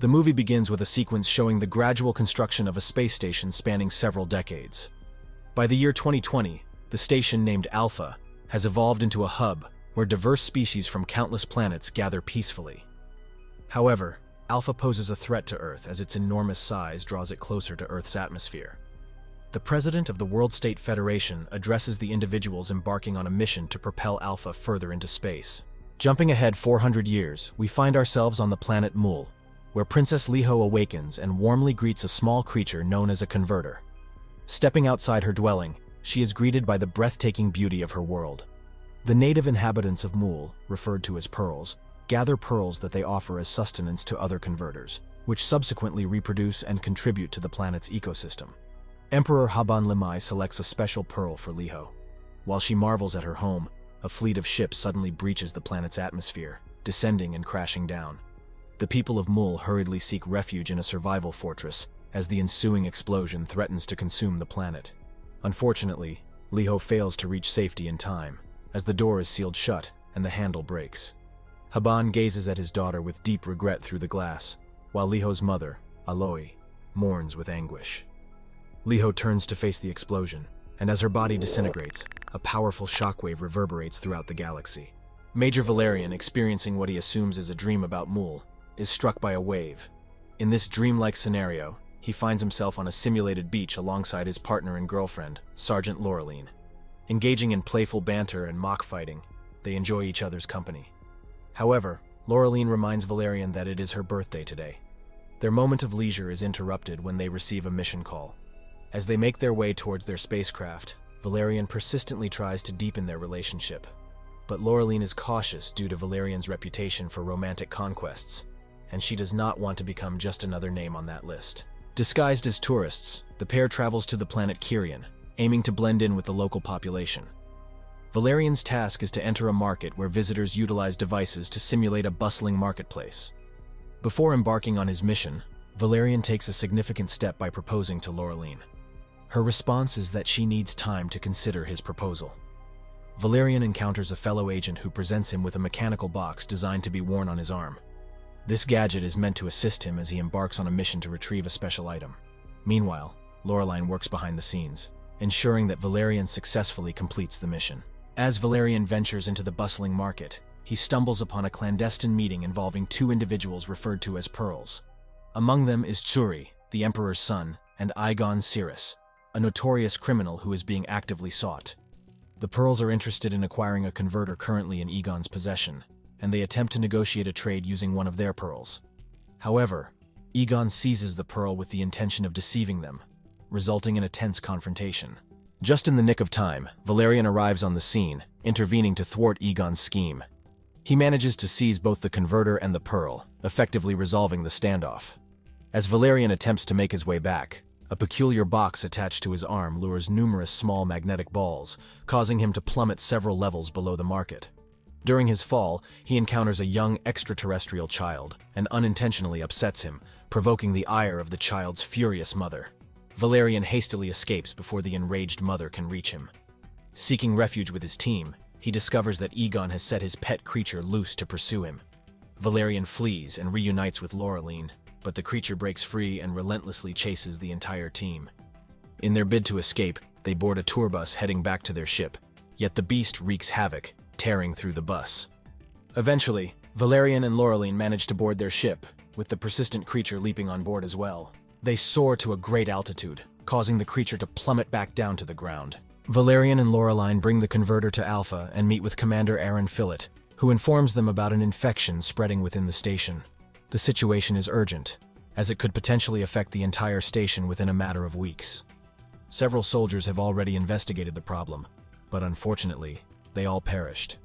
The movie begins with a sequence showing the gradual construction of a space station spanning several decades. By the year 2020, the station, named Alpha, has evolved into a hub where diverse species from countless planets gather peacefully. However, Alpha poses a threat to Earth as its enormous size draws it closer to Earth's atmosphere. The president of the World State Federation addresses the individuals embarking on a mission to propel Alpha further into space. Jumping ahead 400 years, we find ourselves on the planet Mul, where Princess Liho awakens and warmly greets a small creature known as a converter. Stepping outside her dwelling, she is greeted by the breathtaking beauty of her world. The native inhabitants of Mul, referred to as pearls, gather pearls that they offer as sustenance to other converters, which subsequently reproduce and contribute to the planet's ecosystem. Emperor Haban Limai selects a special pearl for Liho. While she marvels at her home, a fleet of ships suddenly breaches the planet's atmosphere, descending and crashing down. The people of Mul hurriedly seek refuge in a survival fortress as the ensuing explosion threatens to consume the planet. Unfortunately, Liho fails to reach safety in time, as the door is sealed shut and the handle breaks. Haban gazes at his daughter with deep regret through the glass, while Liho's mother, Aloy, mourns with anguish. Liho turns to face the explosion, and as her body disintegrates, a powerful shockwave reverberates throughout the galaxy. Major Valerian, experiencing what he assumes is a dream about Mul, is struck by a wave. In this dreamlike scenario, he finds himself on a simulated beach alongside his partner and girlfriend, Sergeant Laureline. Engaging in playful banter and mock fighting, they enjoy each other's company. However, Laureline reminds Valerian that it is her birthday today. Their moment of leisure is interrupted when they receive a mission call. As they make their way towards their spacecraft, Valerian persistently tries to deepen their relationship. But Laureline is cautious due to Valerian's reputation for romantic conquests, and she does not want to become just another name on that list. Disguised as tourists, the pair travels to the planet Kirian, aiming to blend in with the local population. Valerian's task is to enter a market where visitors utilize devices to simulate a bustling marketplace. Before embarking on his mission, Valerian takes a significant step by proposing to Laureline. Her response is that she needs time to consider his proposal. Valerian encounters a fellow agent who presents him with a mechanical box designed to be worn on his arm. This gadget is meant to assist him as he embarks on a mission to retrieve a special item. Meanwhile, Laureline works behind the scenes, ensuring that Valerian successfully completes the mission. As Valerian ventures into the bustling market, he stumbles upon a clandestine meeting involving two individuals referred to as Pearls. Among them is Tsuri, the Emperor's son, and Igon Cirrus, a notorious criminal who is being actively sought. The Pearls are interested in acquiring a converter currently in Egon's possession, and they attempt to negotiate a trade using one of their pearls. However, Egon seizes the pearl with the intention of deceiving them, resulting in a tense confrontation. Just in the nick of time, Valerian arrives on the scene, intervening to thwart Egon's scheme. He manages to seize both the converter and the pearl, effectively resolving the standoff. As Valerian attempts to make his way back, a peculiar box attached to his arm lures numerous small magnetic balls, causing him to plummet several levels below the market. During his fall, he encounters a young extraterrestrial child and unintentionally upsets him, provoking the ire of the child's furious mother. Valerian hastily escapes before the enraged mother can reach him. Seeking refuge with his team, he discovers that Egon has set his pet creature loose to pursue him. Valerian flees and reunites with Laureline, but the creature breaks free and relentlessly chases the entire team. In their bid to escape, they board a tour bus heading back to their ship, yet the beast wreaks havoc, tearing through the bus. Eventually, Valerian and Laureline manage to board their ship, with the persistent creature leaping on board as well. They soar to a great altitude, causing the creature to plummet back down to the ground. Valerian and Laureline bring the converter to Alpha and meet with Commander Arun Filitt, who informs them about an infection spreading within the station. The situation is urgent, as it could potentially affect the entire station within a matter of weeks. Several soldiers have already investigated the problem, but unfortunately, they all perished.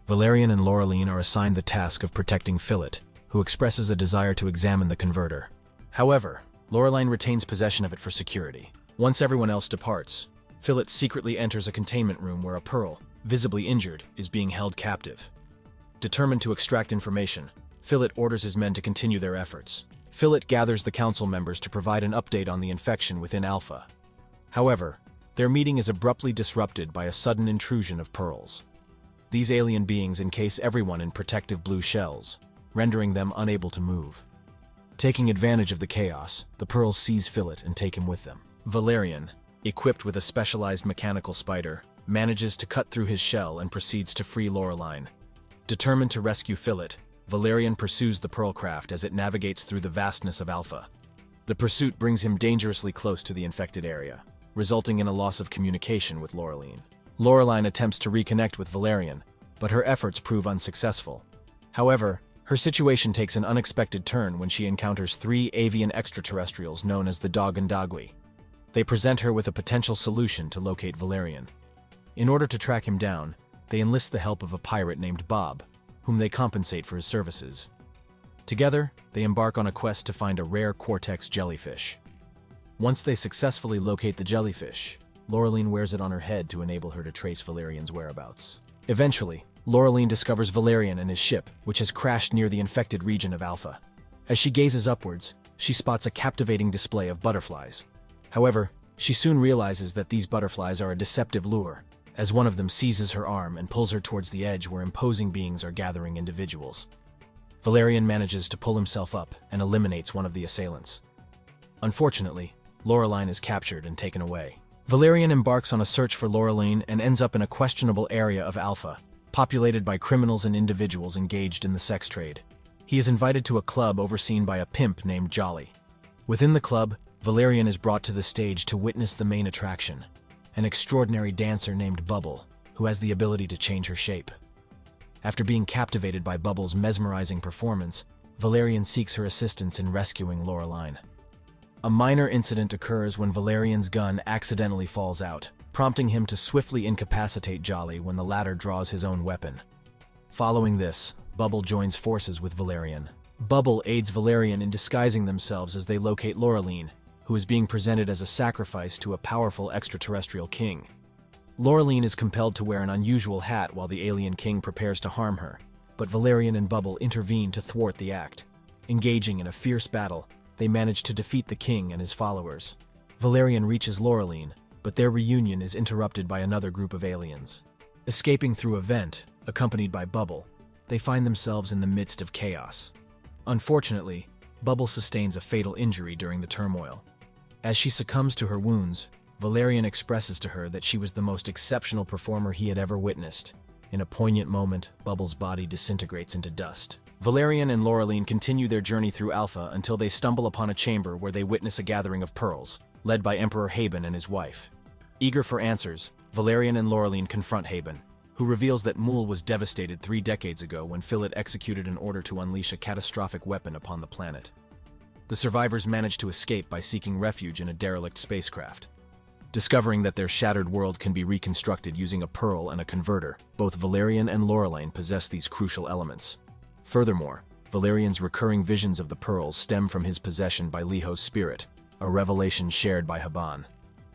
Valerian and Laureline are assigned the task of protecting Filitt, who expresses a desire to examine the converter. However, Laureline retains possession of it for security. Once everyone else departs, Filitt secretly enters a containment room where a Pearl, visibly injured, is being held captive. Determined to extract information, Filitt orders his men to continue their efforts. Filitt gathers the council members to provide an update on the infection within Alpha. However, their meeting is abruptly disrupted by a sudden intrusion of Pearls. These alien beings encase everyone in protective blue shells, rendering them unable to move. Taking advantage of the chaos, the pearls seize Filitt and take him with them. Valerian, equipped with a specialized mechanical spider, manages to cut through his shell and proceeds to free Laureline. Determined to rescue Filitt, Valerian pursues the pearl craft as it navigates through the vastness of Alpha. The pursuit brings him dangerously close to the infected area, resulting in a loss of communication with Laureline. Laureline attempts to reconnect with Valerian, but her efforts prove unsuccessful. However, her situation takes an unexpected turn when she encounters 3 avian extraterrestrials known as the Dogandagui. They present her with a potential solution to locate Valerian. In order to track him down, they enlist the help of a pirate named Bob, whom they compensate for his services. Together, they embark on a quest to find a rare cortex jellyfish. Once they successfully locate the jellyfish, Laureline wears it on her head to enable her to trace Valerian's whereabouts. Eventually, Laureline discovers Valerian and his ship, which has crashed near the infected region of Alpha. As she gazes upwards, she spots a captivating display of butterflies. However, she soon realizes that these butterflies are a deceptive lure, as one of them seizes her arm and pulls her towards the edge where imposing beings are gathering individuals. Valerian manages to pull himself up and eliminates one of the assailants. Unfortunately, Laureline is captured and taken away. Valerian embarks on a search for Laureline and ends up in a questionable area of Alpha, populated by criminals and individuals engaged in the sex trade. He is invited to a club overseen by a pimp named Jolly. Within the club, Valerian is brought to the stage to witness the main attraction, an extraordinary dancer named Bubble, who has the ability to change her shape. After being captivated by Bubble's mesmerizing performance, Valerian seeks her assistance in rescuing Laureline. A minor incident occurs when Valerian's gun accidentally falls out, prompting him to swiftly incapacitate Jolly when the latter draws his own weapon. Following this, Bubble joins forces with Valerian. Bubble aids Valerian in disguising themselves as they locate Laureline, who is being presented as a sacrifice to a powerful extraterrestrial king. Laureline is compelled to wear an unusual hat while the alien king prepares to harm her, but Valerian and Bubble intervene to thwart the act. Engaging in a fierce battle, they manage to defeat the king and his followers. Valerian reaches Laureline, but their reunion is interrupted by another group of aliens. Escaping through a vent, accompanied by Bubble, they find themselves in the midst of chaos. Unfortunately, Bubble sustains a fatal injury during the turmoil. As she succumbs to her wounds, Valerian expresses to her that she was the most exceptional performer he had ever witnessed. In a poignant moment, Bubble's body disintegrates into dust. Valerian and Laureline continue their journey through Alpha until they stumble upon a chamber where they witness a gathering of pearls, led by Emperor Haben and his wife. Eager for answers, Valerian and Laureline confront Haben, who reveals that Mool was devastated 3 decades ago when Filitt executed an order to unleash a catastrophic weapon upon the planet. The survivors manage to escape by seeking refuge in a derelict spacecraft. Discovering that their shattered world can be reconstructed using a pearl and a converter, both Valerian and Laureline possess these crucial elements. Furthermore, Valerian's recurring visions of the pearls stem from his possession by Liho's spirit, a revelation shared by Haben.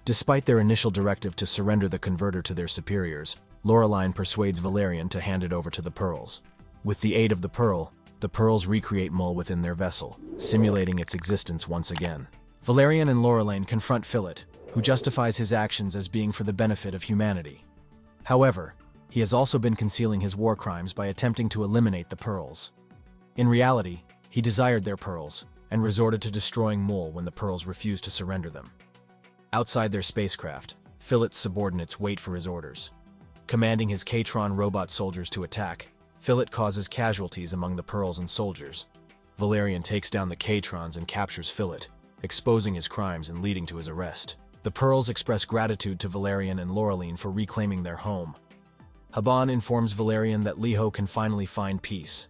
Despite their initial directive to surrender the converter to their superiors, Laureline persuades Valerian to hand it over to the pearls. With the aid of the pearls recreate Mul within their vessel, simulating its existence once again. Valerian and Laureline confront Filitt, who justifies his actions as being for the benefit of humanity. However, he has also been concealing his war crimes by attempting to eliminate the pearls. In reality, he desired their pearls, and resorted to destroying Mul when the pearls refused to surrender them. Outside their spacecraft, Filitt's subordinates wait for his orders. Commanding his K-tron robot soldiers to attack, Filitt causes casualties among the pearls and soldiers. Valerian takes down the K-trons and captures Filitt, exposing his crimes and leading to his arrest. The pearls express gratitude to Valerian and Laureline for reclaiming their home. Haben informs Valerian that Liho can finally find peace.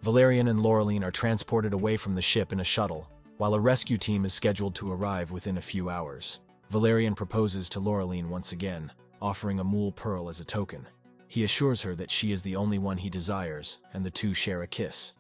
Valerian and Laureline are transported away from the ship in a shuttle, while a rescue team is scheduled to arrive within a few hours. Valerian proposes to Laureline once again, offering a Mool pearl as a token. He assures her that she is the only one he desires, and the two share a kiss.